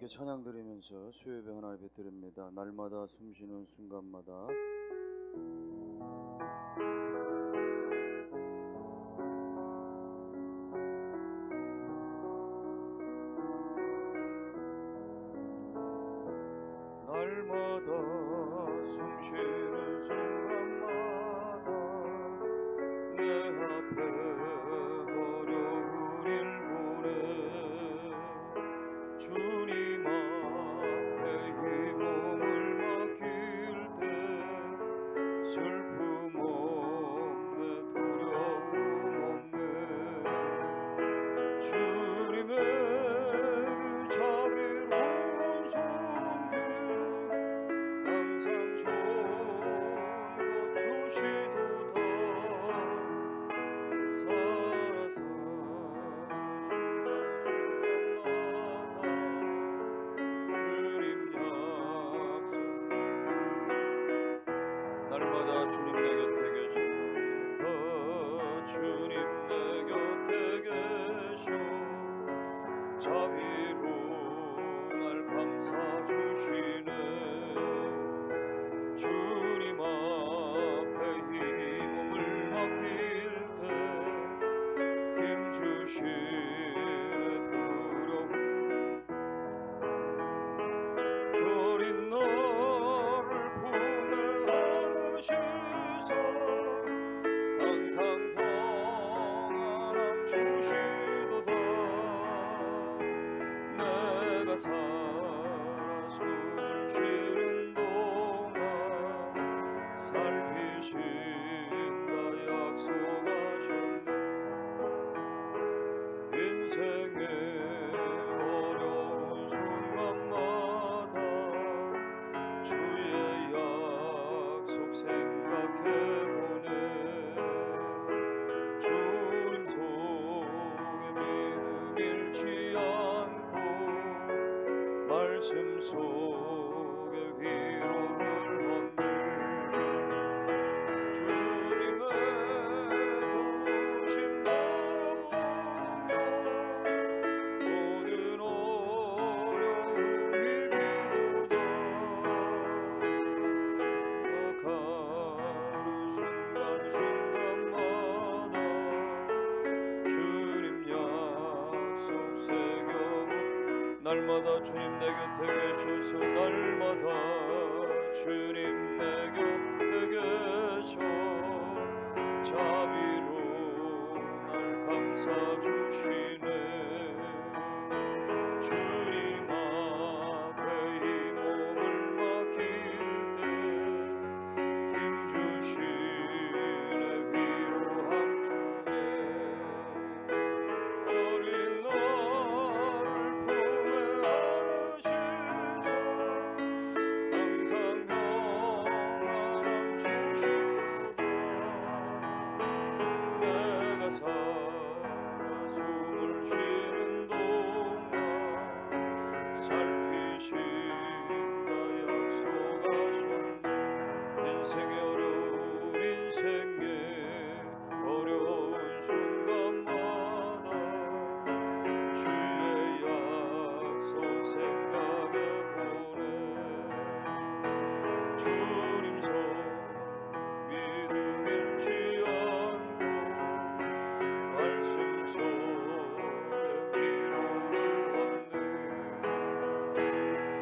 함께 찬양 드리면서 수요 예배 하나 예배 드립니다. 날마다 숨쉬는 순간마다. 날마다 숨쉬는 순간마다 내 앞에 어려운 일 보내 주님 앞에 이 몸을 맡길 때 슬픔 없네 두려움 없네 주님의 그 자비로운 손길 항상 좋은 것 주시도다 살아서 날마다 주님 내 곁에 계셔서 주님 내 곁에 계셔 자비로 날 감싸 주시네 주님 앞에 이 몸을 맡길 때 힘 주시네 두려움 어린 너를 품에 안으시소 항상 평안함 주시도다 내가 살아 숨을 쉬는 동안 살피신다 약속하셨네 인생의 어려운 순간마다 주의 약속 생각해보네 주님 속에 믿음 잃지 않고 말씀 속에 위로를 얻네 주님의 도우심 바라보며 모든 어려움 이기도다 가는 순간순간마다 주님 약속 새겨 날마다 주님 내 곁에 계셔서 날마다 주님 내 곁에 계셔 자비로 날 감싸 주시네 주님 앞에 이 몸을 맡길 때 힘 주시네 위로함 주네 어린 너를 품에 안으시소 항상 평안함 주시도다 내가 살아 숨을 쉬는 동안 살피신다 약속하셨네 인생의 어려운 순간마다 주의 약속 생각해보네 주님 속 믿음 잃지 않고 말씀 속에 위로를 얻네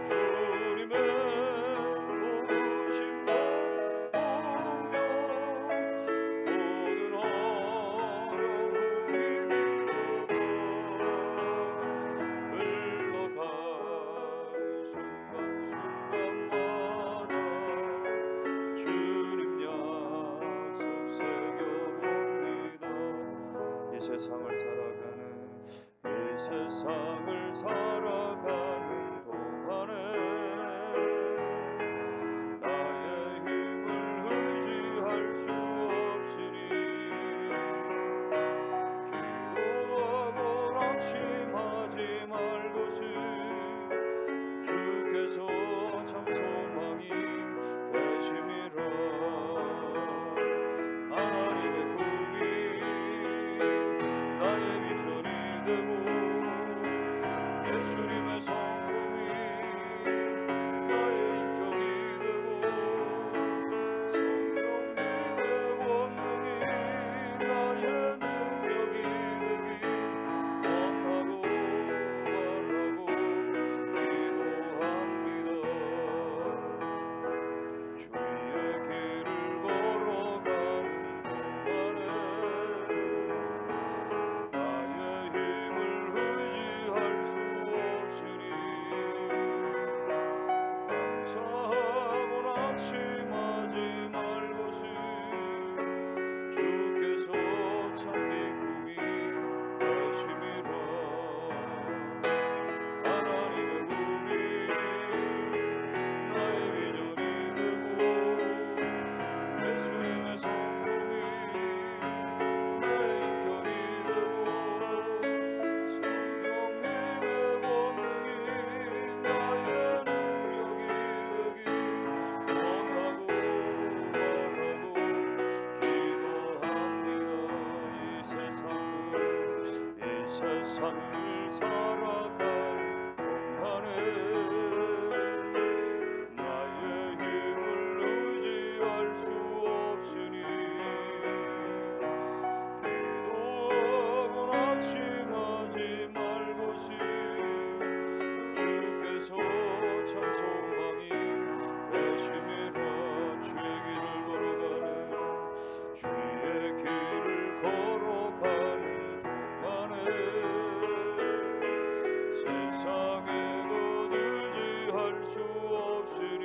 주님의 도우심 바라보며 모든 어려움 이기도다 흘러가는 순간순간마다 주님 약속 새겨봅니다 이 세상을 살아가는 동안에 나의 힘을 의지할 수 없으니 기도하고 낙심하지 말것을 주께서 참 소망이 되심이라 하나님의 꿈이 나의 비전이 되고 예수님의 성 예수님의 성품이 나의 인격이 되고 성령님의 권능이 나의 능력이 되길 원하고 바라고 기도합니다. 이 세상을 살아갈 동안에 나의 힘을 의지할 수 없으니 기도하고 낙심하지 말것이 주께서 참 소망이 되심이라. 주의 길을 걸어가는 주의 길을 걸어가는 동안에 세상에 곧 의지할 수 없으니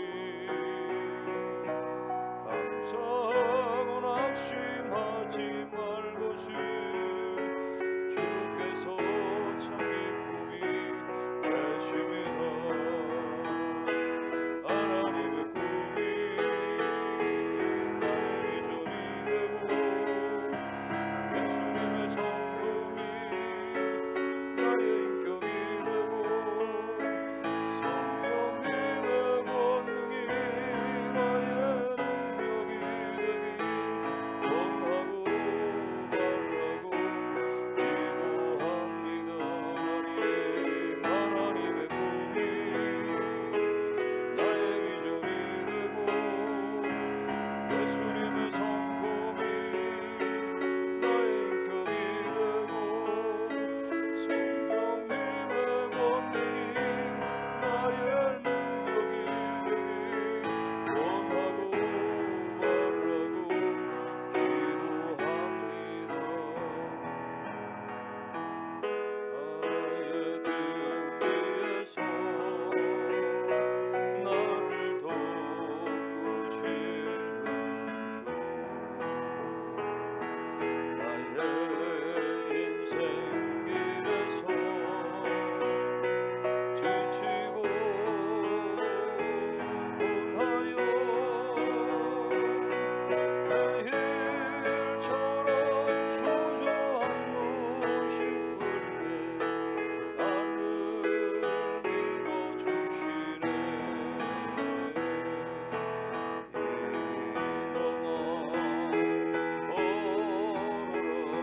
감사하고 낙심하지 말것이 주께서 참 기쁨이 되심이라. 하나님의 꿈이 나의 비전이 되고 예수님의 성품이 나의 인격이 되고 성령님의 권능이 나의 능력이 되길 원하고 바라고 기도합니다. 하나님의 꿈이 나의 비전이 되고 예수님의 성품이 나의 인격이 되고 성령님의 권능이 나의 능력이 되길 원하고 바라고 기도합니다. 나의 등 위에서 나를 돕으시는 주 나의 인생 길에서 지치고 고나여 내 힐처럼 주저앉고 싶을 때 나를 밀어주시네. 일어나 걸어라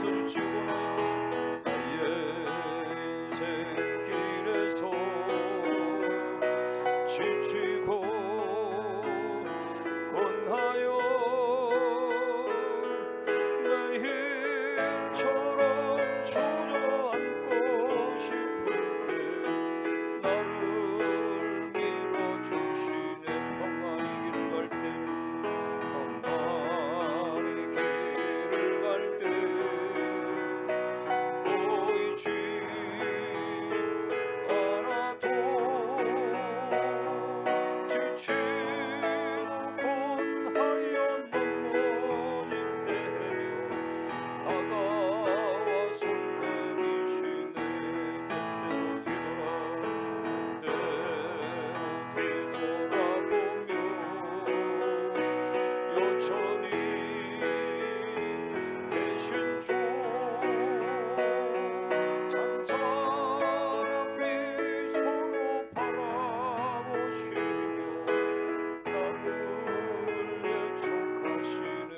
주옵소서. 주시옵나요. 나의 인생길에서 지치고 권하여 내 힘처럼 주저앉고 싶을 때 나를 밀어주시네. 평안히 길을 갈 때, 평안히 길을 갈 때 보이지 않아도 지치고 권하여 넘어질 때면 다가와 설레미시네. 때때로 뒤돌아보며 여전히 계신 주 찬찬한 미소로 바라보시며 나를 예촉하시네.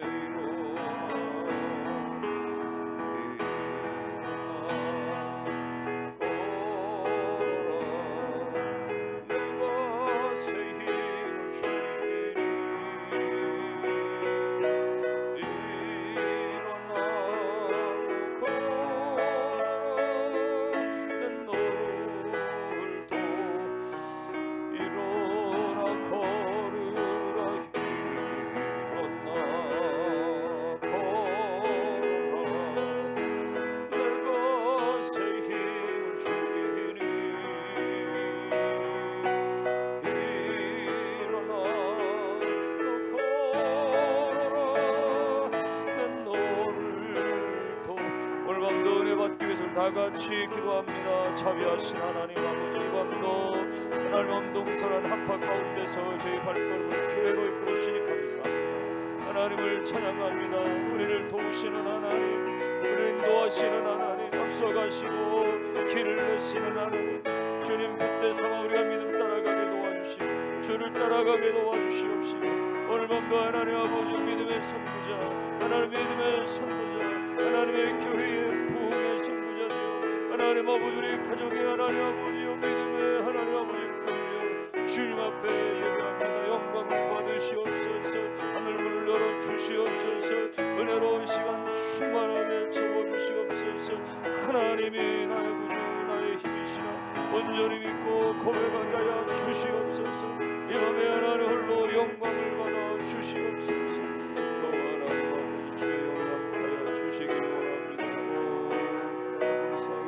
내가 새 힘을 주리니 일어나 내 너울도 일어나 걸으라. 일어나 걸어라. 내가 새 힘을 주리니 일어나 너 걸어라. 내 너를 도. 오늘 밤도 은혜 받기 위해서 다 같이 기도합니다. 자비하신 하나님 아버지, 이 밤도 하나님 엄동설한 한파 가운데서 저희 발걸음을 교회로 이끌으시니 감사합니다. 하나님을 찬양합니다. 우리를 도우시는 하나님, 우리를 인도하시는 하나님, 앞서가시고 길을 내시는 하나님, 주님 그때 삼아 우리가 믿음 따라가게 도와주시고 주를 따라가게 도와주시옵시고, 오늘 밤도 하나님 아버지 믿음의 선구자, 하나님 믿음의 선구자, 하나님의 교회의 부흥의 선구자 되어 하나님 아버지 우리 가정의 하나님 아버지요 믿음의 하나님 아버지 끌며 주님 앞에 예배합니다. 영광을 받으시옵소서. 하늘문을 열어주시옵소서. 은혜로운 시간 충만하게 채워주시옵소서. 하나님이 나의 구주 나의 힘이시라 온전히 믿고 고백하게 하여 주시옵소서. 이 밤에 하나님 홀로 영광을 받아 주시옵소서. 또 하나님 아버지 주의 영향하여 주시기 원합니다. 불쌍히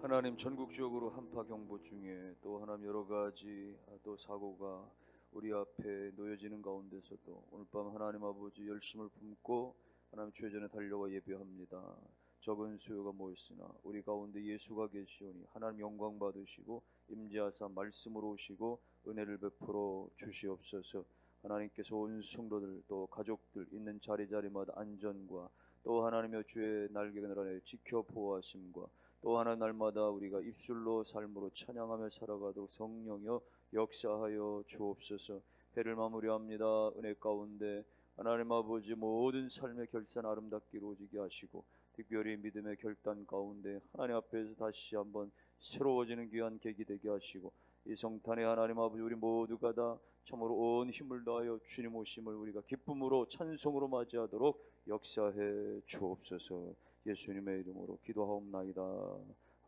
하나님, 전국적으로 한파 경보 중에 또 하나님 여러 가지 또 사고가 우리 앞에 놓여지는 가운데서도 오늘 밤 하나님 아버지 열심을 품고 하나님 주의 전에 달려와 예배합니다. 적은 수요가 모였으나 우리 가운데 예수가 계시오니 하나님 영광 받으시고 임재하사 말씀으로 오시고 은혜를 베풀어 주시옵소서. 하나님께서 온 성도들 또 가족들 있는 자리자리마다 안전과 또 하나님의 주의 날개 그늘 아래 지켜 보호하심과 또 하나 날마다 우리가 입술로 삶으로 찬양하며 살아가도록 성령여 역사하여 주옵소서. 해를 마무리합니다. 은혜 가운데 하나님 아버지 모든 삶의 결산 아름답게 이루어지게 하시고 특별히 믿음의 결단 가운데 하나님 앞에서 다시 한번 새로워지는 귀한 계기 되게 하시고 이 성탄에 하나님 아버지 우리 모두가 다 참으로 온 힘을 다하여 주님 오심을 우리가 기쁨으로 찬송으로 맞이하도록 역사해 주옵소서. 예수님의 이름으로 기도하옵나이다.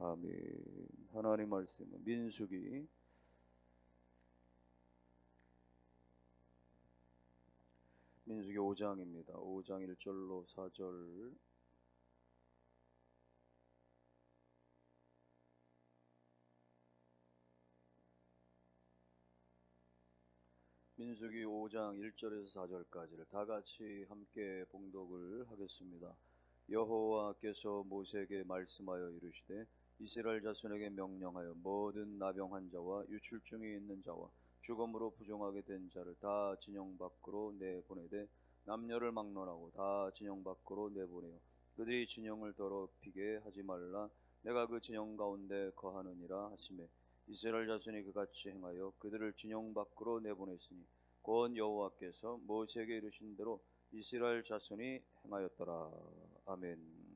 아멘. 하나님 말씀은 민수기 5장입니다. 5장 1절로 4절. 민수기 5장 1절에서 4절까지를 다 같이 함께 봉독을 하겠습니다. 여호와께서 모세에게 말씀하여 이르시되 이스라엘 자손에게 명령하여 모든 나병한 자와 유출증이 있는 자와 죽음으로 부정하게 된 자를 다 진영 밖으로 내보내되 남녀를 막론하고 다 진영 밖으로 내보내어 그들이 진영을 더럽히게 하지 말라. 내가 그 진영 가운데 거하느니라 하시매 이스라엘 자손이 그같이 행하여 그들을 진영 밖으로 내보냈으니 곧 여호와께서 모세에게 이르신 대로 이스라엘 자손이 행하였더라. 아멘.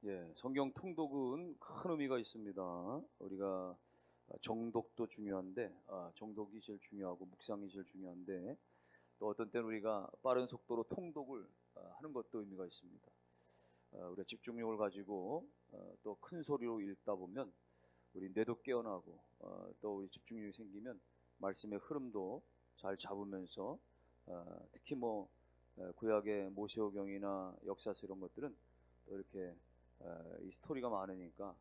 예, 성경 통독은 큰 의미가 있습니다. 우리가 정독도 중요한데, 정독이 제일 중요하고 묵상이 제일 중요한데, 또 어떤 때는 우리가 빠른 속도로 통독을 하는 것도 의미가 있습니다. 우리가 집중력을 가지고 또 큰 소리로 읽다 보면 우리 뇌도 깨어나고 또 우리 집중력이 생기면 말씀의 흐름도 잘 잡으면서 특히 뭐 구약의 모세오경이나 역사서 이런 것들은 또 이렇게 이 스토리가 많으니까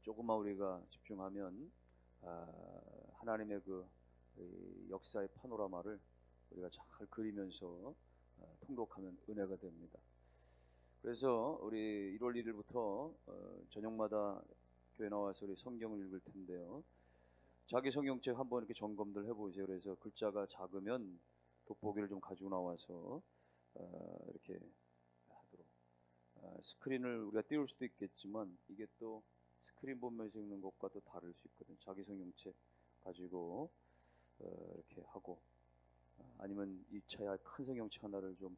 조금만 우리가 집중하면 하나님의 그 역사의 파노라마를 우리가 잘 그리면서 통독하면 은혜가 됩니다. 그래서 우리 1월 1일부터 저녁마다 교회 나와서 우리 성경을 읽을 텐데요. 자기 성경책 한번 이렇게 점검들 해보세요. 그래서 글자가 작으면 돋보기를 좀 가지고 나와서 이렇게 하도록. 스크린을 우리가 띄울 수도 있겠지만 이게 또 스크린 보면서 읽는 것과 또 다를 수 있거든요. 자기 성경책 가지고 이렇게 하고 아니면 2차에 큰 성경책 하나를 좀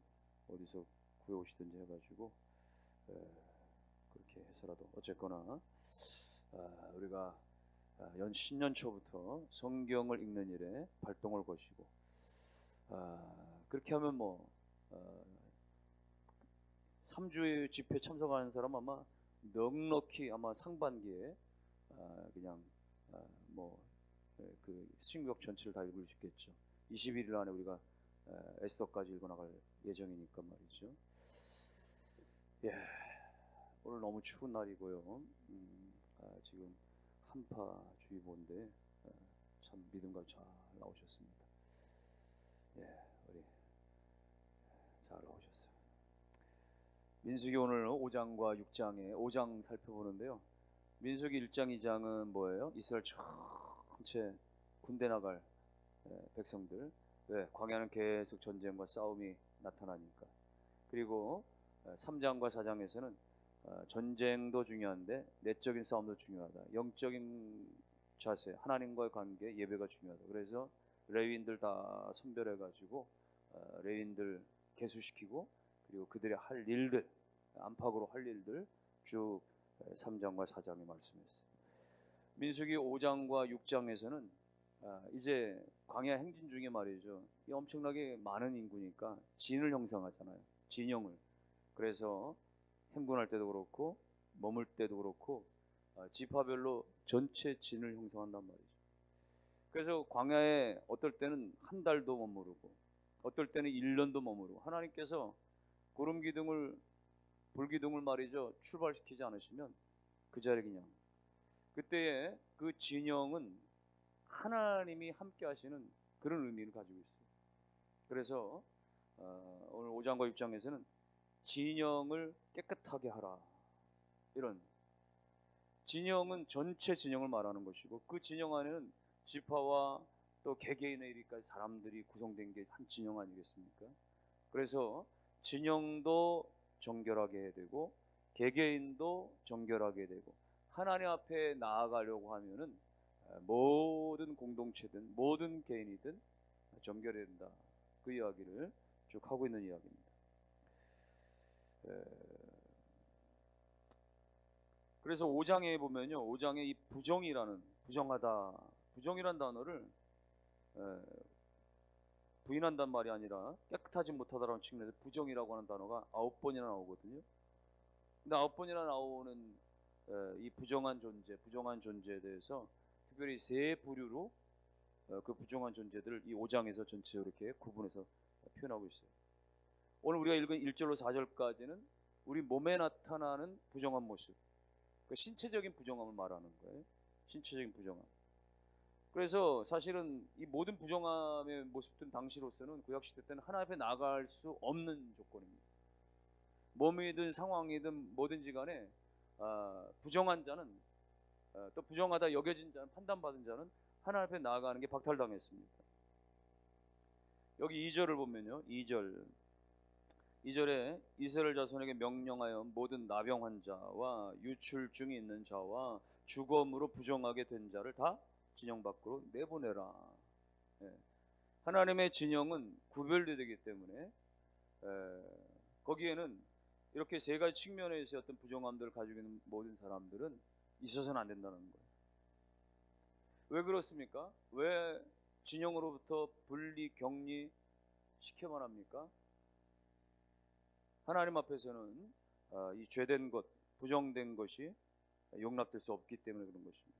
어디서 구해오시든지 해가지고 그렇게 해서라도 어쨌거나 우리가 신년 초부터 성경을 읽는 일에 발동을 거시고 그렇게 하면 뭐 3주의 집회 참석하는 사람 아마 넉넉히 아마 상반기에 그냥 뭐 그 신구역 전체를 다 읽을 수 있겠죠. 21일 안에 우리가 에스더까지 읽어 나갈 예정이니까 말이죠. 예, 오늘 너무 추운 날이고요. 지금 한파주의보인데 참 믿음과 잘 나오셨습니다. 예, 우리 잘 나오셨어요. 민수기 오늘 5장과 6장에 5장 살펴보는데요. 민수기 1장, 2장은 뭐예요? 이스라엘 전체 군대 나갈 백성들. 왜? 광야는 계속 전쟁과 싸움이 나타나니까. 그리고 3장과 4장에서는 전쟁도 중요한데 내적인 싸움도 중요하다. 영적인 자세, 하나님과의 관계, 예배가 중요하다. 그래서 레위인들 다 선별해가지고 레위인들 개수시키고 그리고 그들의 할 일들, 안팎으로 할 일들 쭉 3장과 4장에 말씀했어요. 민수기 5장과 6장에서는 이제 광야 행진 중에 말이죠. 이 엄청나게 많은 인구니까 진을 형성하잖아요. 진영을. 그래서 행군할 때도 그렇고 머물 때도 그렇고 지파별로 전체 진을 형성한단 말이죠. 그래서 광야에 어떨 때는 한 달도 머무르고 어떨 때는 1년도 머무르고 하나님께서 구름 기둥을 불 기둥을 말이죠. 출발시키지 않으시면 그 자리에 그냥 그때의 그 진영은 하나님이 함께 하시는 그런 의미를 가지고 있어요. 그래서 오늘 5장과 6장에서는 진영을 깨끗하게 하라. 이런 진영은 전체 진영을 말하는 것이고 그 진영 안에는 지파와 또 개개인의 이르기까지 사람들이 구성된 게 한 진영 아니겠습니까? 그래서 진영도 정결하게 해야 되고 개개인도 정결하게 되고 하나님 앞에 나아가려고 하면은 모든 공동체든 모든 개인이든 정결해야 된다. 그 이야기를 쭉 하고 있는 이야기입니다. 그래서 5장에 보면요, 5장에 이 부정하다, 부정이란 단어를 부인한단 말이 아니라 깨끗하지 못하다라는 측면에서 부정이라고 하는 단어가 9번이나 나오거든요. 근데 9번이나 나오는 이 부정한 존재에 대해서 특별히 세 부류로 그 부정한 존재들을 이 5장에서 전체 이렇게 구분해서 표현하고 있어요. 오늘 우리가 읽은 1절로 4절까지는 우리 몸에 나타나는 부정한 모습, 그 신체적인 부정함을 말하는 거예요. 신체적인 부정함. 그래서 사실은 이 모든 부정함의 모습들은 당시로서는 구약시대 때는 하나님 앞에 나갈 수 없는 조건입니다. 몸이든 상황이든 뭐든지 간에 부정한 자는 또 부정하다 여겨진 자는 판단받은 자는 하나님 앞에 나아가는 게 박탈당했습니다. 여기 2절을 보면요. 2절 2절에 이스라엘 자손에게 명령하여 모든 나병 환자와 유출증이 있는 자와 주검으로 부정하게 된 자를 다 진영 밖으로 내보내라. 예. 하나님의 진영은 구별되기 때문에 거기에는 이렇게 세 가지 측면에서 어떤 부정함들을 가지고 있는 모든 사람들은 있어서는 안 된다는 거예요. 왜 그렇습니까? 왜 진영으로부터 분리 격리 시켜만 합니까? 하나님 앞에서는 이 죄된 것, 부정된 것이 용납될 수 없기 때문에 그런 것입니다.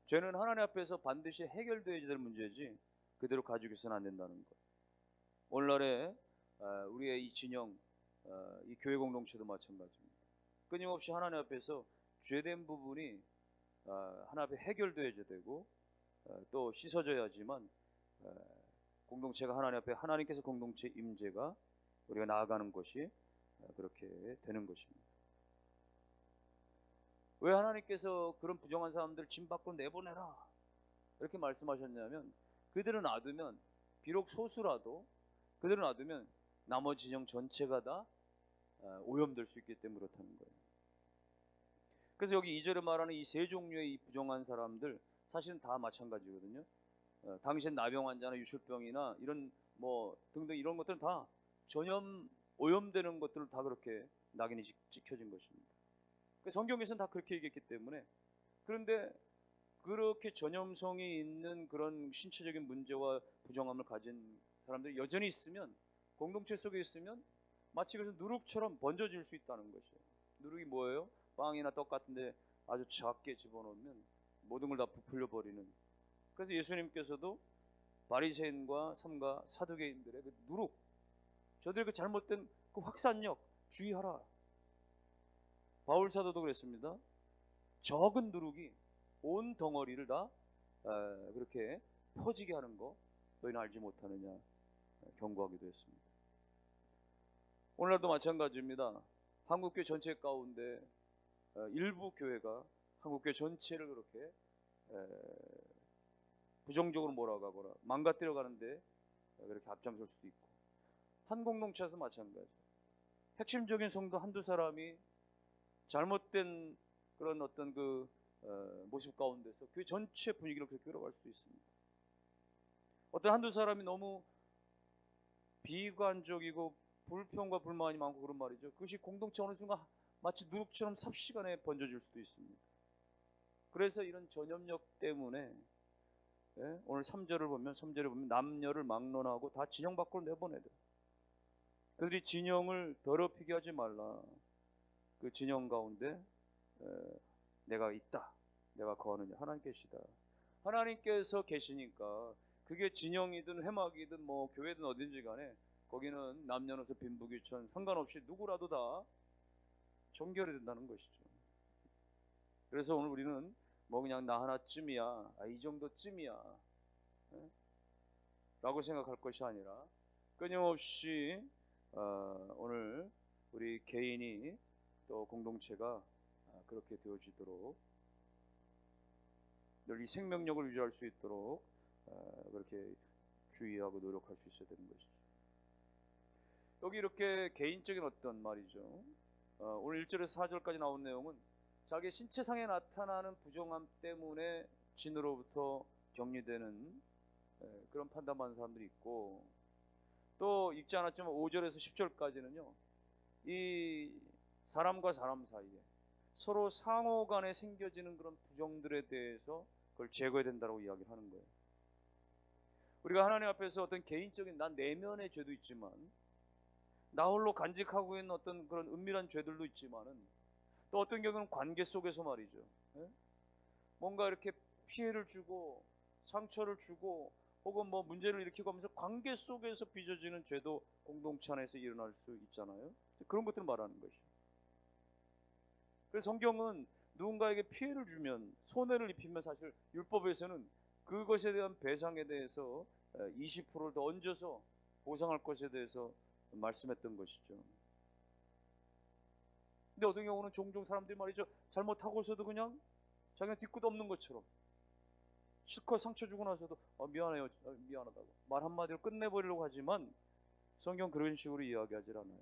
죄는 하나님 앞에서 반드시 해결되어야 될 문제지 그대로 가지고 있어는 안 된다는 것. 오늘날에 우리의 이 진영, 이 교회 공동체도 마찬가지입니다. 끊임없이 하나님 앞에서 죄된 부분이 하나님 앞에 해결되어야 되고 또 씻어져야지만 공동체가 하나님 앞에 하나님께서 공동체 임재가 우리가 나아가는 것이 그렇게 되는 것입니다. 왜 하나님께서 그런 부정한 사람들 짐 밖으로 내보내라 이렇게 말씀하셨냐면 그들을 놔두면 비록 소수라도 그들을 놔두면 나머지 진영 전체가 다 오염될 수 있기 때문에 그렇다는 거예요. 그래서 여기 2절에 말하는 이 세 종류의 이 부정한 사람들 사실은 다 마찬가지거든요. 당신 나병 환자나 유출병이나 이런 뭐 등등 이런 것들은 다 전염 오염되는 것들을 다 그렇게 낙인이 찍혀진 것입니다. 성경에서는 다 그렇게 얘기했기 때문에 그런데 그렇게 전염성이 있는 그런 신체적인 문제와 부정함을 가진 사람들이 여전히 있으면 공동체 속에 있으면 마치 그래서 누룩처럼 번져질 수 있다는 것이에요. 누룩이 뭐예요? 빵이나 떡 같은데 아주 작게 집어넣으면 모든 걸 다 부풀려 버리는. 그래서 예수님께서도 바리새인과 삼가 사두개인들의 그 누룩, 저들의 그 잘못된 그 확산력 주의하라. 바울 사도도 그랬습니다. 적은 누룩이 온 덩어리를 다 그렇게 퍼지게 하는 거 너희는 알지 못하느냐 경고하기도 했습니다. 오늘날도 마찬가지입니다. 한국교회 전체 가운데 일부 교회가 한국교회 전체를 그렇게 부정적으로 몰아가거나 망가뜨려 가는데 그렇게 앞장설 수도 있고 한 공동체에서 마찬가지. 핵심적인 성도 한두 사람이 잘못된 그런 어떤 그 모습 가운데서 교회 전체 분위기를 그렇게 끌어갈 수도 있습니다. 어떤 한두 사람이 너무 비관적이고 불평과 불만이 많고 그런 말이죠. 그것이 공동체 어느 순간 마치 누룩처럼 삽시간에 번져질 수도 있습니다. 그래서 이런 전염력 때문에 오늘 3절을 보면 남녀를 막론하고 다 진영 밖으로 내보내야 돼. 그들이 진영을 더럽히게 하지 말라. 그 진영 가운데 내가 있다. 내가 거하느냐. 하나님께시다. 하나님께서 계시니까 그게 진영이든 회막이든 뭐 교회든 어딘지 간에 거기는 남녀노소 빈부귀천 상관없이 누구라도 다 정결이 된다는 것이죠. 그래서 오늘 우리는 뭐 그냥 나 하나쯤이야, 이 정도쯤이야 라고 생각할 것이 아니라 끊임없이 오늘 우리 개인이 또 공동체가 그렇게 되어지도록 늘 이 생명력을 유지할 수 있도록 그렇게 주의하고 노력할 수 있어야 되는 것이죠. 여기 이렇게 개인적인 어떤 말이죠. 오늘 1절에서 4절까지 나온 내용은 자기 신체상에 나타나는 부정함 때문에 진으로부터 격리되는 그런 판단받는 사람들이 있고 또 읽지 않았지만 5절에서 10절까지는요. 이 사람과 사람 사이에 서로 상호 간에 생겨지는 그런 부정들에 대해서 그걸 제거해야 된다고 이야기를 하는 거예요. 우리가 하나님 앞에서 어떤 개인적인 난 내면의 죄도 있지만 나 홀로 간직하고 있는 어떤 그런 은밀한 죄들도 있지만은 또 어떤 경우는 관계 속에서 말이죠. 뭔가 이렇게 피해를 주고 상처를 주고 혹은 뭐 문제를 일으키고 하면서 관계 속에서 빚어지는 죄도 공동체 안에서 일어날 수 있잖아요. 그런 것들을 말하는 것이죠. 그래서 성경은 누군가에게 피해를 주면 손해를 입히면 사실 율법에서는 그것에 대한 배상에 대해서 20%를 더 얹어서 보상할 것에 대해서 말씀했던 것이죠. 근데 어떤 경우는 종종 사람들이 말이죠. 잘못하고서도 그냥 자기가 뒤끝 없는 것처럼 실컷 상처 주고 나서도 미안해요. 미안하다고 말 한마디로 끝내버리려고 하지만 성경 그런 식으로 이야기하지 않아요.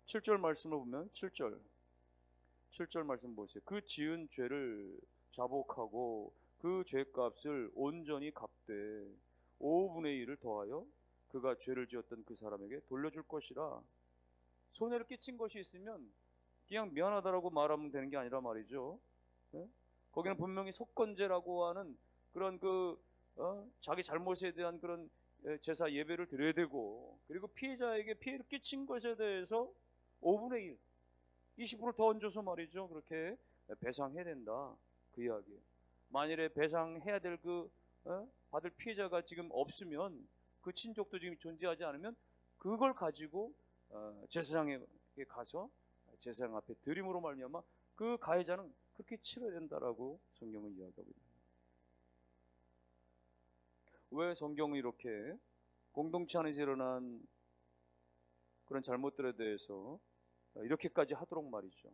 7절 말씀을 보면 7절 말씀 보세요. 그 지은 죄를 자복하고 그 죄값을 온전히 갚되 5분의 1을 더하여 그가 죄를 지었던 그 사람에게 돌려줄 것이라. 손해를 끼친 것이 있으면 그냥 미안하다라고 말하면 되는 게 아니라 말이죠. 예? 거기는 분명히 속건제라고 하는 그런 자기 잘못에 대한 그런 제사 예배를 드려야 되고, 그리고 피해자에게 피해를 끼친 것에 대해서 5분의 1, 20%를 더 얹어서 말이죠. 그렇게 배상해야 된다. 그 이야기예요. 만일에 배상해야 될 받을 피해자가 지금 없으면, 그 친족도 지금 존재하지 않으면 그걸 가지고 제사장에 가서 제사장 앞에 드림으로 말미암아 그 가해자는 그렇게 치러야 된다라고 성경은 이야기하고 있습니다. 왜 성경은 이렇게 공동체 안에서 일어난 그런 잘못들에 대해서 이렇게까지 하도록 말이죠.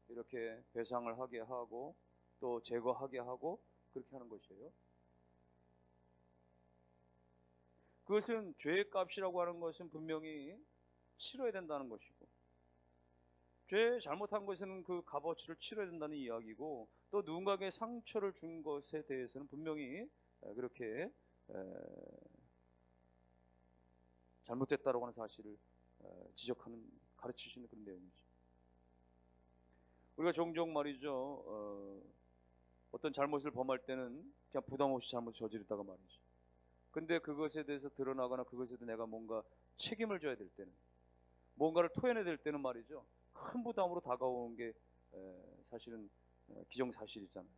이렇게 배상을 하게 하고 또 제거하게 하고 그렇게 하는 것이에요. 그것은 죄의 값이라고 하는 것은 분명히 치러야 된다는 것이고, 죄 잘못한 것에는 그 값어치를 치러야 된다는 이야기고, 또 누군가에게 상처를 준 것에 대해서는 분명히 그렇게 잘못됐다라고 하는 사실을 지적하는, 가르치시는 그런 내용이죠. 우리가 종종 말이죠, 어떤 잘못을 범할 때는 그냥 부담 없이 잘못 저지르다가 말이죠. 근데 그것에 대해서 드러나거나 그것에 대해서 내가 뭔가 책임을 져야 될 때는, 뭔가를 토해내야 될 때는 말이죠, 큰 부담으로 다가오는 게 사실은 기정사실이잖아요.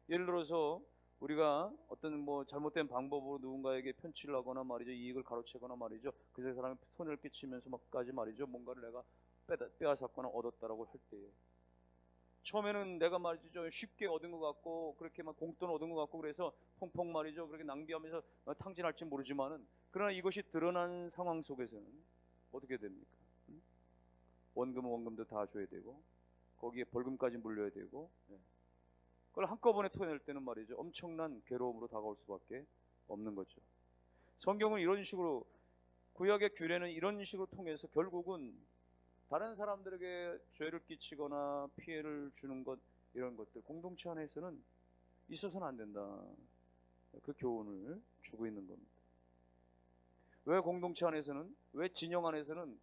예를 들어서 우리가 어떤 잘못된 방법으로 누군가에게 편취를 하거나 말이죠, 이익을 가로채거나 말이죠, 그 사람이 손해를 끼치면서 막까지 말이죠, 뭔가를 내가 빼앗았거나 얻었다라고 할 때에, 처음에는 내가 말이죠 쉽게 얻은 것 같고, 그렇게 막 공돈 얻은 것 같고, 그래서 퐁퐁 말이죠 그렇게 낭비하면서 탕진할지 모르지만은, 그러나 이것이 드러난 상황 속에서는 어떻게 됩니까? 원금도 다 줘야 되고, 거기에 벌금까지 물려야 되고, 그걸 한꺼번에 토해낼 때는 말이죠, 엄청난 괴로움으로 다가올 수밖에 없는 거죠. 성경은 이런 식으로, 구약의 규례는 이런 식으로 통해서 결국은 다른 사람들에게 죄를 끼치거나 피해를 주는 것, 이런 것들 공동체 안에서는 있어서는 안 된다, 그 교훈을 주고 있는 겁니다. 왜 공동체 안에서는, 왜 진영 안에서는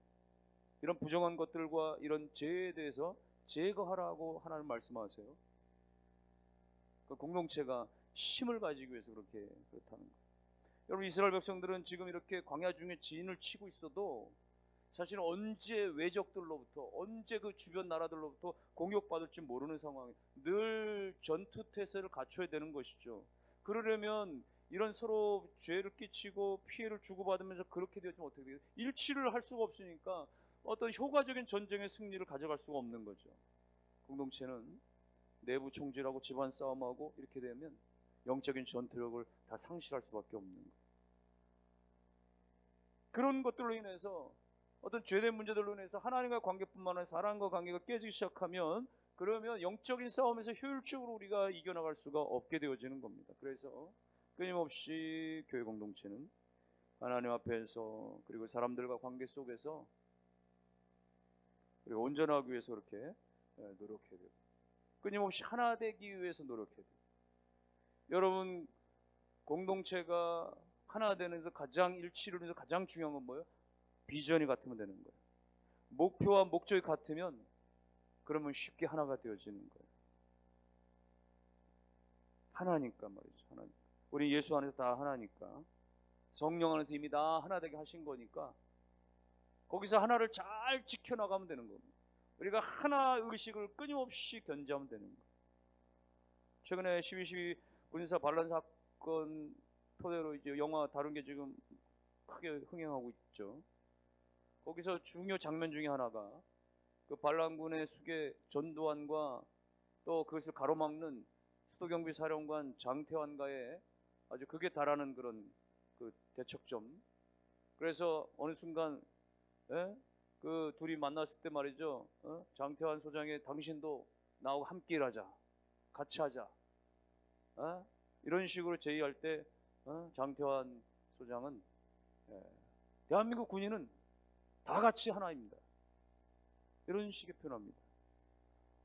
이런 부정한 것들과 이런 죄에 대해서 제거하라고 하나님 말씀하세요? 그 공동체가 힘을 가지기 위해서 그렇다는 거예요. 여러분, 이스라엘 백성들은 지금 이렇게 광야 중에 진을 치고 있어도 사실은 언제 외적들로부터, 언제 그 주변 나라들로부터 공격받을지 모르는 상황에 늘 전투태세를 갖춰야 되는 것이죠. 그러려면 이런 서로 죄를 끼치고 피해를 주고받으면서 그렇게 되어지면 어떻게 돼요? 일치를 할 수가 없으니까 어떤 효과적인 전쟁의 승리를 가져갈 수가 없는 거죠. 공동체는 내부 총질하고 집안 싸움하고 이렇게 되면 영적인 전투력을 다 상실할 수밖에 없는 거예요. 그런 것들로 인해서, 어떤 죄된 문제들로 인해서 하나님과 관계뿐만 아니라 사람과 관계가 깨지기 시작하면, 그러면 영적인 싸움에서 효율적으로 우리가 이겨나갈 수가 없게 되어지는 겁니다. 그래서 끊임없이 교회 공동체는 하나님 앞에서, 그리고 사람들과 관계 속에서 우리가 온전하기 위해서 그렇게 노력해야 돼요. 끊임없이 하나 되기 위해서 노력해야 돼요. 여러분, 공동체가 하나 되는 데서 가장, 일치를 위해서 가장 중요한 건 뭐예요? 비전이 같으면 되는 거예요. 목표와 목적이 같으면 그러면 쉽게 하나가 되어지는 거예요. 하나니까 말이죠. 하나님. 우리 예수 안에서 다 하나니까, 성령 안에서 이미 다 하나 되게 하신 거니까 거기서 하나를 잘 지켜나가면 되는 겁니다. 우리가 하나 의식을 끊임없이 견지하면 되는 거예요. 최근에 12.12 군사 반란 사건 토대로 이제 영화 다룬 게 지금 크게 흥행하고 있죠. 거기서 중요 장면 중에 하나가 그 반란군의 수계 전두환과 또 그것을 가로막는 수도경비사령관 장태환과의 아주 극에 달하는 그런 그 대척점. 그래서 어느 순간 그 둘이 만났을 때 말이죠, 장태환 소장이 당신도 나하고 함께 일하자, 같이 하자, 이런 식으로 제의할 때 장태환 소장은 대한민국 군인은 다 같이 하나입니다. 이런 식의 표현합니다.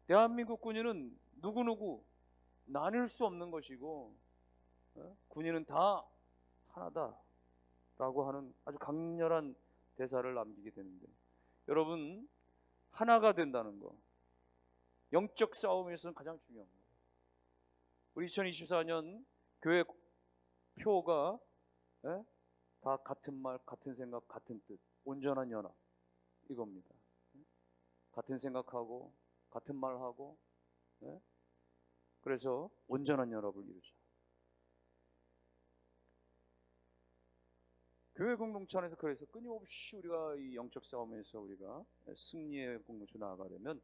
대한민국 군인은 누구누구 나뉠 수 없는 것이고 군인은 다 하나다 라고 하는 아주 강렬한 대사를 남기게 되는데, 여러분, 하나가 된다는 거, 영적 싸움에서는 가장 중요한 거예요. 우리 2024년 교회 표가 다 같은 말, 같은 생각, 같은 뜻, 온전한 연합, 이겁니다. 같은 생각하고 같은 말하고, 그래서 온전한 연합을 이루자. 교회 공동체 안에서 그래서 끊임없이 우리가 이 영적 싸움에서 우리가 승리의 공동체 나아가려면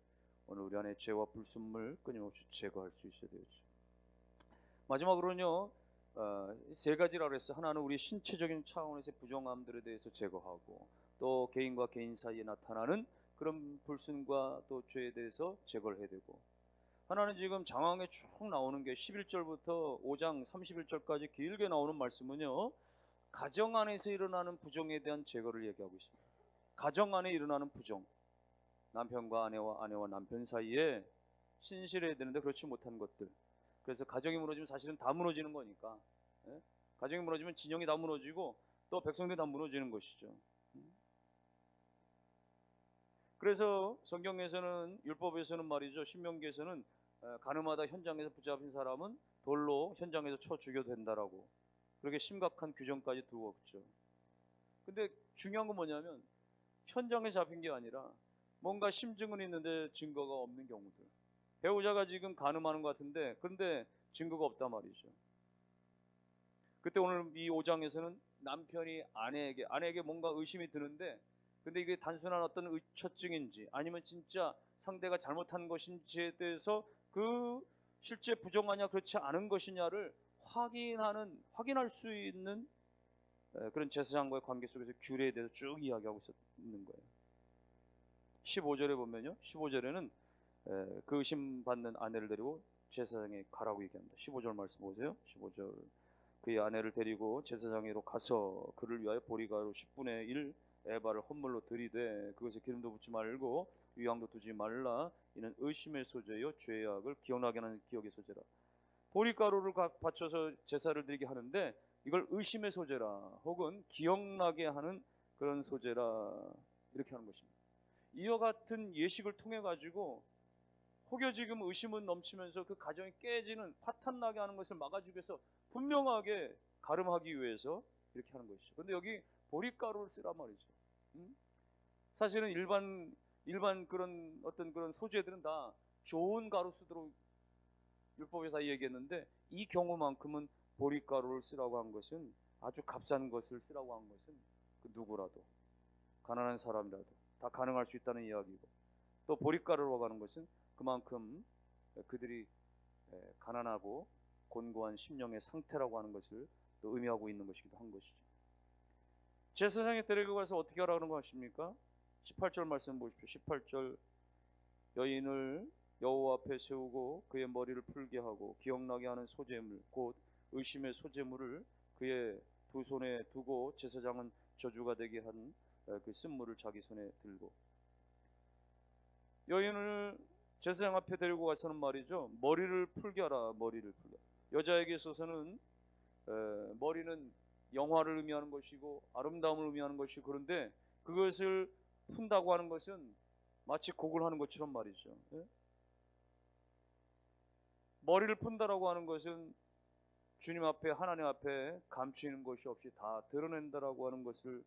오늘 우리 안에 죄와 불순물 끊임없이 제거할 수 있어야 되죠. 마지막으로는요, 세 가지라고 했어요. 하나는 우리 신체적인 차원에서의 부정함들에 대해서 제거하고, 또 개인과 개인 사이에 나타나는 그런 불순과 또 죄에 대해서 제거를 해야 되고, 하나는 지금 장황에 쭉 나오는 게 11절부터 5장 31절까지 길게 나오는 말씀은요, 가정 안에서 일어나는 부정에 대한 제거를 얘기하고 있습니다. 가정 안에 일어나는 부정, 남편과 아내와 남편 사이에 신실해야 되는데 그렇지 못한 것들. 그래서 가정이 무너지면 사실은 다 무너지는 거니까, 가정이 무너지면 진영이 다 무너지고 또 백성들이 다 무너지는 것이죠. 그래서 성경에서는, 율법에서는 말이죠, 신명기에서는 가늠하다 현장에서 붙잡힌 사람은 돌로 현장에서 쳐 죽여도 된다라고 그렇게 심각한 규정까지 두었죠. 근데 중요한 건 뭐냐면, 현장에 잡힌 게 아니라 뭔가 심증은 있는데 증거가 없는 경우들. 배우자가 지금 간음하는 것 같은데 그런데 증거가 없단 말이죠. 그때 오늘 이 5장에서는 남편이 아내에게 뭔가 의심이 드는데, 근데 이게 단순한 어떤 의처증인지 아니면 진짜 상대가 잘못한 것인지에 대해서 그 실제 부정하냐 그렇지 않은 것이냐를 확인할 수 있는 그런 제사장과의 관계 속에서 규례에 대해서 쭉 이야기하고 있는 거예요. 15절에 보면요, 15절에는 그 의심받는 아내를 데리고 제사장에 가라고 얘기합니다. 15절 말씀 보세요. 15절, 그의 아내를 데리고 제사장에로 가서 그를 위하여 보리가루 10분의 1 에바를 헌물로 들이되 그것에 기름도 붓지 말고 유향도 두지 말라. 이는 의심의 소재요 죄악을 기억나게 하는 기억의 소재라. 보리가루를 바쳐서 제사를 드리게 하는데 이걸 의심의 소재라, 혹은 기억나게 하는 그런 소재라, 이렇게 하는 것입니다. 이와 같은 예식을 통해 가지고 혹여 지금 의심은 넘치면서 그 가정이 깨지는, 파탄나게 하는 것을 막아주기 위해서 분명하게 가름하기 위해서 이렇게 하는 것이죠. 그런데 여기 보리가루를 쓰란 말이죠. 사실은 일반 그런 어떤 그런 소재들은 다 좋은 가루 쓰도록 율법에서 얘기했는데, 이 경우만큼은 보리가루를 쓰라고 한 것은, 아주 값싼 것을 쓰라고 한 것은 그 누구라도, 가난한 사람이라도 다 가능할 수 있다는 이야기고, 또 보리가루라고 하는 것은 그만큼 그들이 가난하고 곤고한 심령의 상태라고 하는 것을 또 의미하고 있는 것이기도 한 것이죠. 제사장에 데리고 가서 어떻게 하라는 거 아십니까? 18절 말씀 보십시오. 18절, 여인을 여호와 앞에 세우고 그의 머리를 풀게 하고 기억나게 하는 소재물, 곧 의심의 소재물을 그의 두 손에 두고 제사장은 저주가 되게 한 그 쓴물을 자기 손에 들고, 여인을 제사장 앞에 데리고 가서는 말이죠, 머리를 풀게 하라. 머리를 풀게. 여자에게 있어서는 머리는 영화를 의미하는 것이고 아름다움을 의미하는 것이고, 그런데 그것을 푼다고 하는 것은 마치 곡을 하는 것처럼 말이죠. 머리를 푼다라고 하는 것은 주님 앞에, 하나님 앞에 감추는 것이 없이 다 드러낸다라고 하는 것을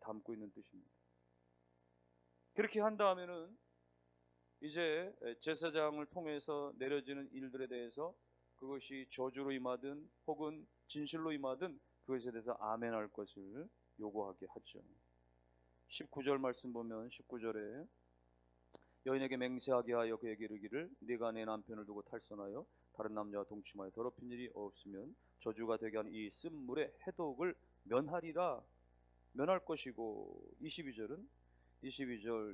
담고 있는 뜻입니다. 그렇게 한다면은 이제 제사장을 통해서 내려지는 일들에 대해서 그것이 저주로 임하든 혹은 진실로 임하든 그것에 대해서 아멘할 것을 요구하게 하죠. 19절 말씀 보면, 19절에 여인에게 맹세하게 하여 그에게 이르기를 네가 내 남편을 두고 탈선하여 다른 남자와 동침하여 더럽힌 일이 없으면 저주가 되게 하는 이 쓴물의 해독을 면하리라. 면할 것이고, 22절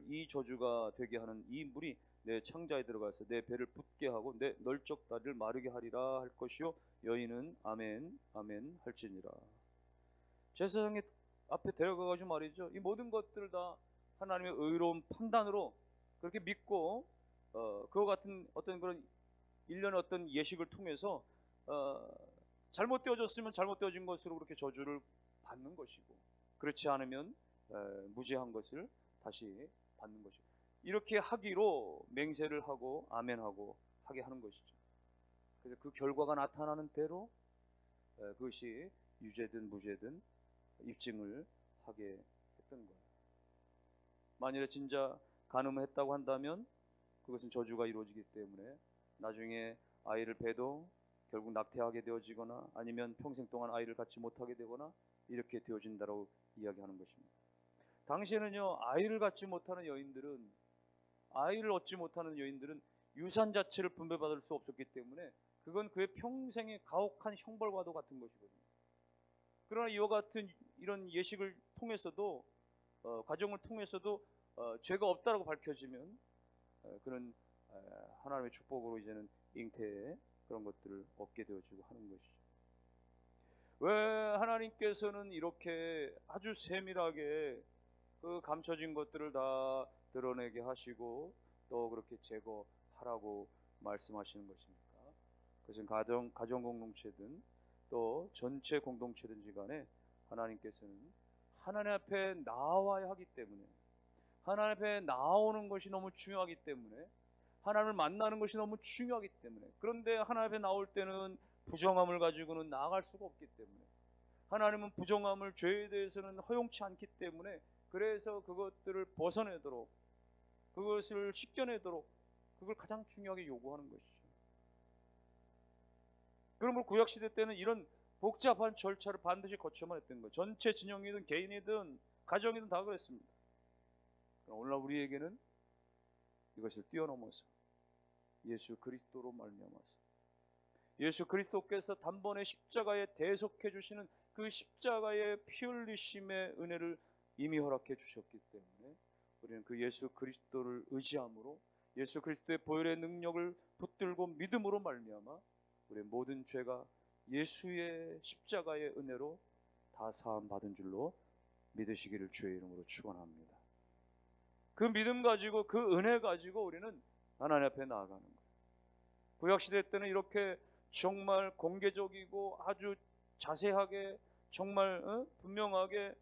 이 저주가 되게 하는 이 물이 내 창자에 들어가서 내 배를 붙게 하고 내 널쩍 다리를 마르게 하리라 할 것이요 여인은 아멘 아멘 할지니라. 제사장의 앞에 데려가가지고 말이죠, 이 모든 것들을 다 하나님의 의로운 판단으로 그렇게 믿고 그와 같은 어떤 그런 일련의 어떤 예식을 통해서 잘못되어졌으면 잘못되어진 것으로 그렇게 저주를 받는 것이고, 그렇지 않으면 무죄한 것을 다시 받는 것이고, 이렇게 하기로 맹세를 하고 아멘하고 하게 하는 것이죠. 그래서 그 결과가 나타나는 대로 그것이 유죄든 무죄든 입증을 하게 했던 거예요. 만일에 진짜 간음을 했다고 한다면 그것은 저주가 이루어지기 때문에 나중에 아이를 배도 결국 낙태하게 되어지거나 아니면 평생 동안 아이를 갖지 못하게 되거나 이렇게 되어진다고 이야기하는 것입니다. 당시에는요, 아이를 얻지 못하는 여인들은 유산 자체를 분배받을 수 없었기 때문에 그건 그의 평생의 가혹한 형벌과도 같은 것이거든요. 그러나 이와 같은 이런 예식을 통해서도 과정을 통해서도 죄가 없다라고 밝혀지면 그는 하나님의 축복으로 이제는 잉태의 그런 것들을 얻게 되어지고 하는 것이죠. 왜 하나님께서는 이렇게 아주 세밀하게 그 감춰진 것들을 다 드러내게 하시고 또 그렇게 제거하라고 말씀하시는 것입니까? 그것은 가정 공동체든 또 전체 공동체든지 간에 하나님께서는 하나님 앞에 나와야 하기 때문에, 하나님 앞에 나오는 것이 너무 중요하기 때문에, 하나님을 만나는 것이 너무 중요하기 때문에, 그런데 하나님 앞에 나올 때는 부정함을 가지고는 나아갈 수가 없기 때문에, 하나님은 부정함을, 죄에 대해서는 허용치 않기 때문에, 그래서 그것들을 벗어내도록, 그것을 씻겨내도록 그걸 가장 중요하게 요구하는 것이죠. 그러므로 구약시대 때는 이런 복잡한 절차를 반드시 거쳐만 했던 거예요. 전체 진영이든 개인이든 가정이든 다 그랬습니다. 오늘날 우리에게는 이것을 뛰어넘어서 예수 그리스도로 말미암아서 예수 그리스도께서 단번에 십자가에 대속해 주시는 그 십자가의 피 흘리심의 은혜를 이미 허락해 주셨기 때문에 우리는 그 예수 그리스도를 의지함으로 예수 그리스도의 보혈의 능력을 붙들고 믿음으로 말미암아 우리의 모든 죄가 예수의 십자가의 은혜로 다 사함 받은 줄로 믿으시기를 주의 이름으로 축원합니다. 그 믿음 가지고, 그 은혜 가지고 우리는 하나님 앞에 나아가는 거예요. 구약시대 때는 이렇게 정말 공개적이고 아주 자세하게 정말 분명하게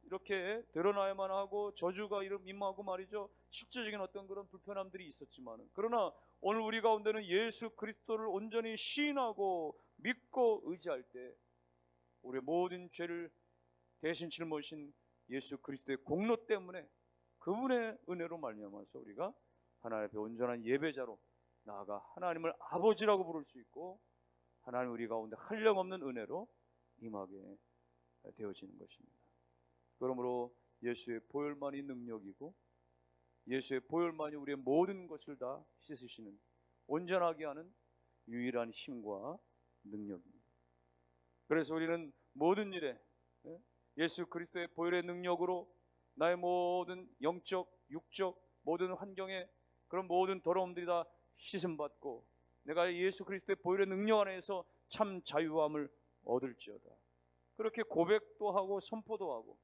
이렇게 드러나야만 하고 저주가 임하고 말이죠, 실질적인 어떤 그런 불편함들이 있었지만, 그러나 오늘 우리 가운데는 예수 그리스도를 온전히 시인하고 믿고 의지할 때 우리의 모든 죄를 대신 짊어진 예수 그리스도의 공로 때문에, 그분의 은혜로 말미암아서 우리가 하나님 앞에 온전한 예배자로 나아가 하나님을 아버지라고 부를 수 있고, 하나님 우리 가운데 한량없는 은혜로 임하게 되어지는 것입니다. 그러므로 예수의 보혈만이 능력이고 예수의 보혈만이 우리의 모든 것을 다 씻으시는, 온전하게 하는 유일한 힘과 능력입니다. 그래서 우리는 모든 일에 예수 그리스도의 보혈의 능력으로 나의 모든 영적, 육적, 모든 환경에 그런 모든 더러움들이 다 씻음받고 내가 예수 그리스도의 보혈의 능력 안에서 참 자유함을 얻을지어다. 그렇게 고백도 하고 선포도 하고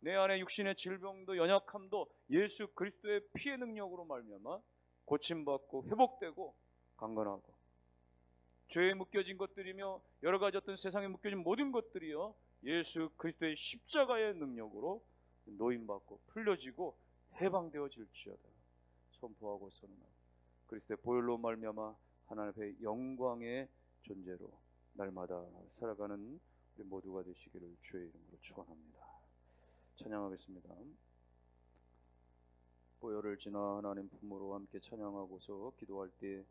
내 안에 육신의 질병도 연약함도 예수 그리스도의 피의 능력으로 말미암아 고침받고 회복되고 강건하고, 죄에 묶여진 것들이며 여러 가지 어떤 세상에 묶여진 모든 것들이요 예수 그리스도의 십자가의 능력으로 노임받고 풀려지고 해방되어질지어다 선포하고 선언하고, 그리스도의 보혈로 말미암아 하나님 앞에 영광의 존재로 날마다 살아가는 우리 모두가 되시기를 주의 이름으로 축원합니다. 찬양하겠습니다. 보혈을 지나 하나님 품으로 함께 찬양하고서 기도할 때,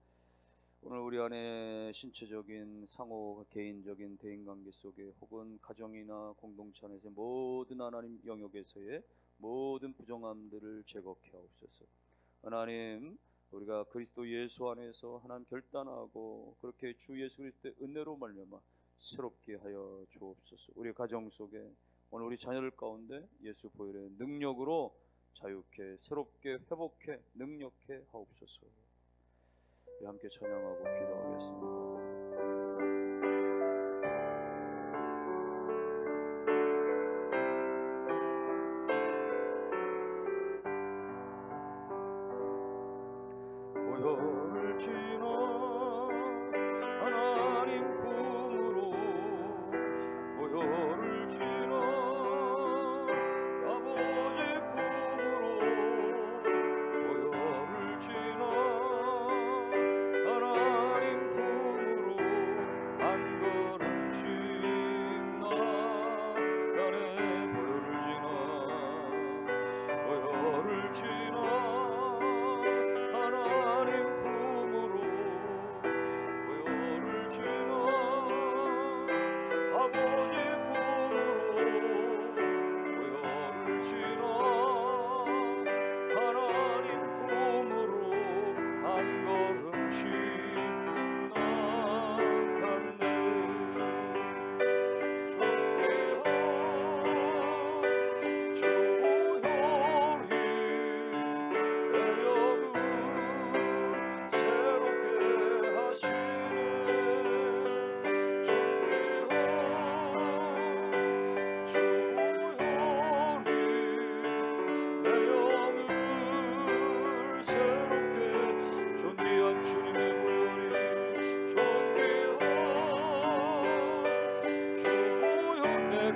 오늘 우리 안에 신체적인 상호 개인적인 대인관계 속에 혹은 가정이나 공동체 안에서의 모든 하나님 영역에서의 모든 부정함들을 제거케 하옵소서. 하나님, 우리가 그리스도 예수 안에서 하나님 결단하고 그렇게 주 예수 그리스도의 은혜로 말미암아 새롭게 하여 주옵소서. 우리 가정 속에 오늘 우리 자녀들 가운데 예수 보혈의 능력으로 자유케 새롭게 회복해 능력해 하옵소서. 우리 함께 찬양하고 기도하겠습니다. 고요를 지나 하나님 품으로 고요를 지나 아버지 품으로 고요를 지나 하나님 품으로 한 걸음씩 나가네. 고요를 지나 하나님 품으로 고요를 지나 아버지 품으로 고요를 지나 하나님 품으로 한 걸음씩 나갔네.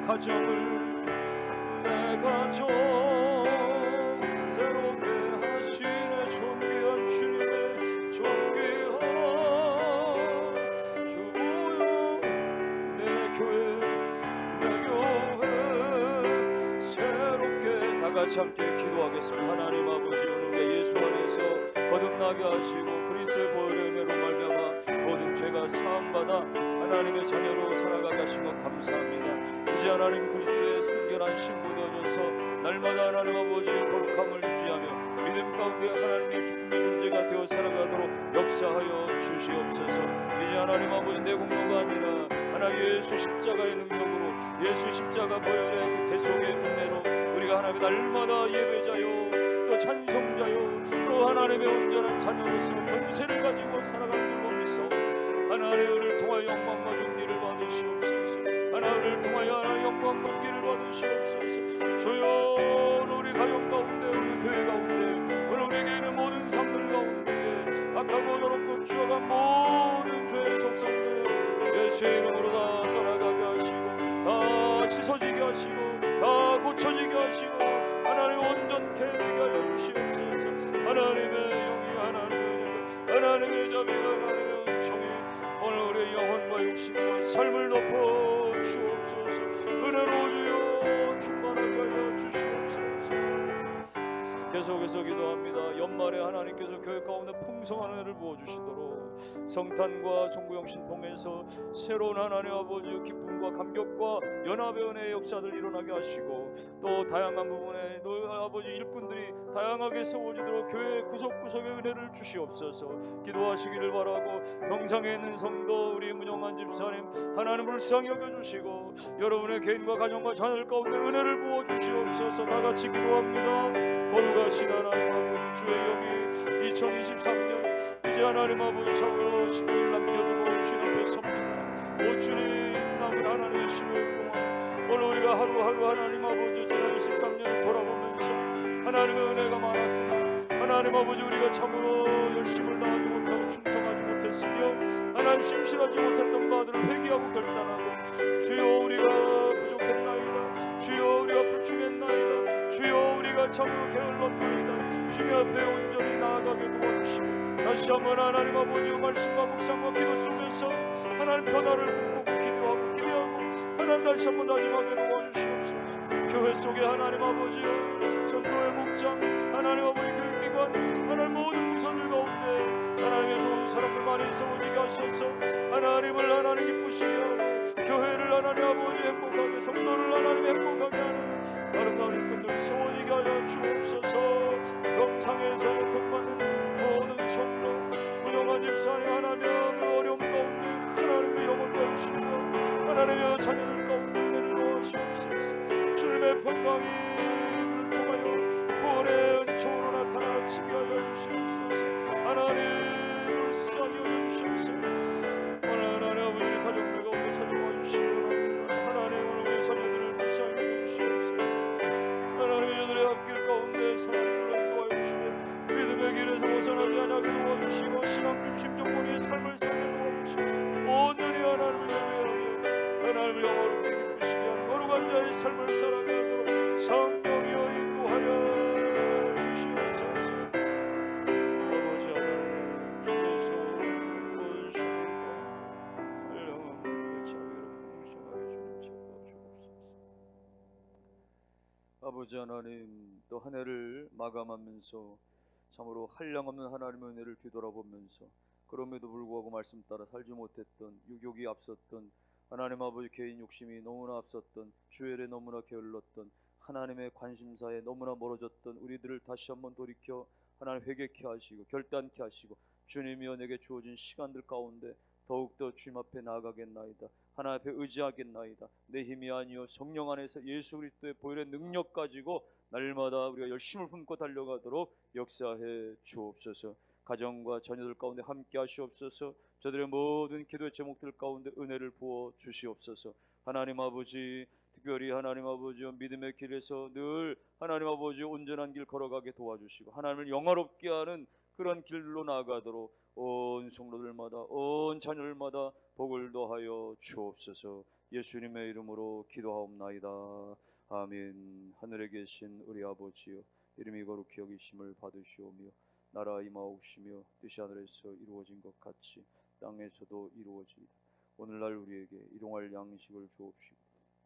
가정을 내 가정 새롭게 하시네. 존귀한 주님의 존귀한 주여 내 교회 새롭게 다 같이 함께 기도하겠습니다. 하나님 아버지 오늘 예수 안에서 거듭나게 하시고 그리스도의 보혈의 은혜로 말미암아 모든 죄가 사함받아 하나님의 자녀로 살아가게 하신 것 감사합니다. 이제 하나님 그리스도의 순결한 신부 되어져서 날마다 하나님 아버지의 거룩함을 유지하며 믿음 가운데 하나님의 기쁨의 존재가 되어 살아가도록 역사하여 주시옵소서. 이제 하나님 아버지 내 공로가 아니라 하나님 예수 십자가의 능력으로 예수 십자가 보혈의 그 대속의 은혜로 우리가 하나님 날마다 예배자요 또 찬송자요 또 하나님의 온전한 자녀로서 권세를 가지고 살아갈 줄로 믿사옵니다. 하나님을 통하여 영광과 존귀를 받으시옵소서. 하나님을 통하여 하나님 영광 높기를 받으시옵소서. 주여 우리 가정 가운데 우리 교회 가운데 오늘 우리에게 있는 모든 삶들 가운데 악하고 더럽고 추악한 모든 죄의 속성들 예수의 이름으로 다 떠나가게 하시고 다 씻어지게 하시고 다 고쳐지게 하시고 하나님 온전케 되게 하여 주시옵소서. 하나님의 영이 하나님의 자비가 하나님의 은총이 오늘 우리의 영혼과 육신과 삶을 높여 주옵소서. 은혜로 주여 충만하게 하여 주시옵소서. 계속해서 기도합니다. 연말에 하나님께서 교회 가운데 풍성한 은혜를 부어주시도록 성탄과 송구영신 통해서 새로운 하나님 아버지의 기쁨과 감격과 연합의 은혜의 역사들 일어나게 하시고 또 다양한 부분에 또 아버지 일꾼들이 다양하게 세워지도록 교회 구석구석에 은혜를 주시옵소서. 기도하시기를 바라고 병상에 있는 성도 우리 문영환 집사님 하나님 불쌍히 여겨주시고 여러분의 개인과 가정과 자녀들 가운데 은혜를 부어주시옵소서. 다같이 기도합니다. 거룩하신 하나님 아버지 주의 영이 2023년 이제 하나님 아버지 참으로 15일 남겨두고 주님 앞에 섭니다. 오 주님 남은 하나님의 15일 동안 오늘 우리가 하루하루 하나님 아버지 지난 23년을 돌아보면서 하나님의 은혜가 많았으나 하나님 아버지 우리가 참으로 열심을 다하지 못하고 충성하지 못했으며 하나님 신실하지 못했던 바들을 회개하고 결단하고 주여 우리가 부족했나이다. 주여 우리가 불충했나이다. 주여 우리가 참으로 게을렀나이다. 주님 앞에 온전히 나아가게 도와주시고 다시 한번 하나님 아버지의 말씀과 묵상과 기도 속에서 하나님 변화를 꿈꾸고 기대하고 하나님 다시 한번 다짐하게 도와주시옵소서. 교회 속에 하나님 아버지의 전도의 목장 하나님 아버지 교육기관 하나님 모든 부서들 가운데 하나님의 좋은 사람들 많이 세워지게 하셔서 하나님을 하나님 기쁘시게 하고 교회를 하나님 아버지 행복하게 성도를 하나님 행복하게 하는 아름다운 일꾼들 세워지게 하여 주옵소서. 영상에서 고통받는 모든 성도 문영환 집사님 하나님의 어려움 가운데 하나님의 영혼과 주시고 하나님의 자녀들 가운데 은혜를 놓으시옵소서. 주님의 평강이 그를 통하여 구원의 은총으로 나타나시게 하여 주시옵소서. 하나님 불쌍히 여겨 주시옵소서. 오늘 하나님 아버지 가정들 가운데 찾아와 주시기 원합니다. 하나님 오늘 우리 자녀들을 불쌍히 여겨 주시옵소서. 하나님 저들의 앞길 가운데 선한 길로 인도하여 주시되 믿음의 길에서 벗어나지 않게 도와주시고 신앙 중심 정권의 삶을 살게 도와주시고 온전히 하나님을 예배하며 하나님을 영원롭게 기쁘시게 하는 거룩한 자의 삶을 살아가게 하도록 성령이여 인도하여 주시옵소서. 아버지 하나님 주께서 원수를 가운데 한량한 자비로 풍성하게 주는 자가 주옵소서. 아버지 하나님 또 한 해를 마감하면서 참으로 한량없는 하나님의 은혜를 뒤돌아보면서 그럼에도 불구하고 말씀 따라 살지 못했던 유욕이 앞섰던 하나님 아버지 개인 욕심이 너무나 앞섰던 주엘에 너무나 게을렀던 하나님의 관심사에 너무나 멀어졌던 우리들을 다시 한번 돌이켜 하나님 회개케 하시고 결단케 하시고 주님이여 내게 주어진 시간들 가운데 더욱더 주님 앞에 나아가겠나이다. 하나님 앞에 의지하겠나이다. 내 힘이 아니요 성령 안에서 예수 그리스도의 보혈의 능력 가지고 날마다 우리가 열심을 품고 달려가도록 역사해 주옵소서. 가정과 자녀들 가운데 함께 하시옵소서. 저들의 모든 기도의 제목들 가운데 은혜를 부어 주시옵소서. 하나님 아버지 특별히 하나님 아버지 믿음의 길에서 늘 하나님 아버지 온전한 길 걸어가게 도와주시고 하나님을 영화롭게 하는 그런 길로 나아가도록 온 성도들마다 온 자녀들마다 복을 더하여 주옵소서. 예수님의 이름으로 기도하옵나이다. 아멘. 하늘에 계신 우리 아버지여 이름이 거룩히 여기심을 받으시오며 나라 임하옵시며 뜻이 하늘에서 이루어진 것 같이 땅에서도 이루어지이다. 오늘날 우리에게 일용할 양식을 주옵시고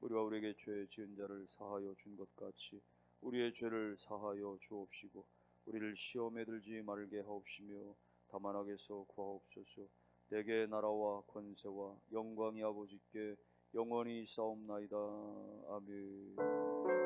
우리와 우리에게 죄 지은 자를 사하여 준 것 같이 우리의 죄를 사하여 주옵시고 우리를 시험에 들지 말게 하옵시며 다만 악에서 구하옵소서. 대개 나라와 권세와 영광이 아버지께 영원히 있사옵나이다. 아멘.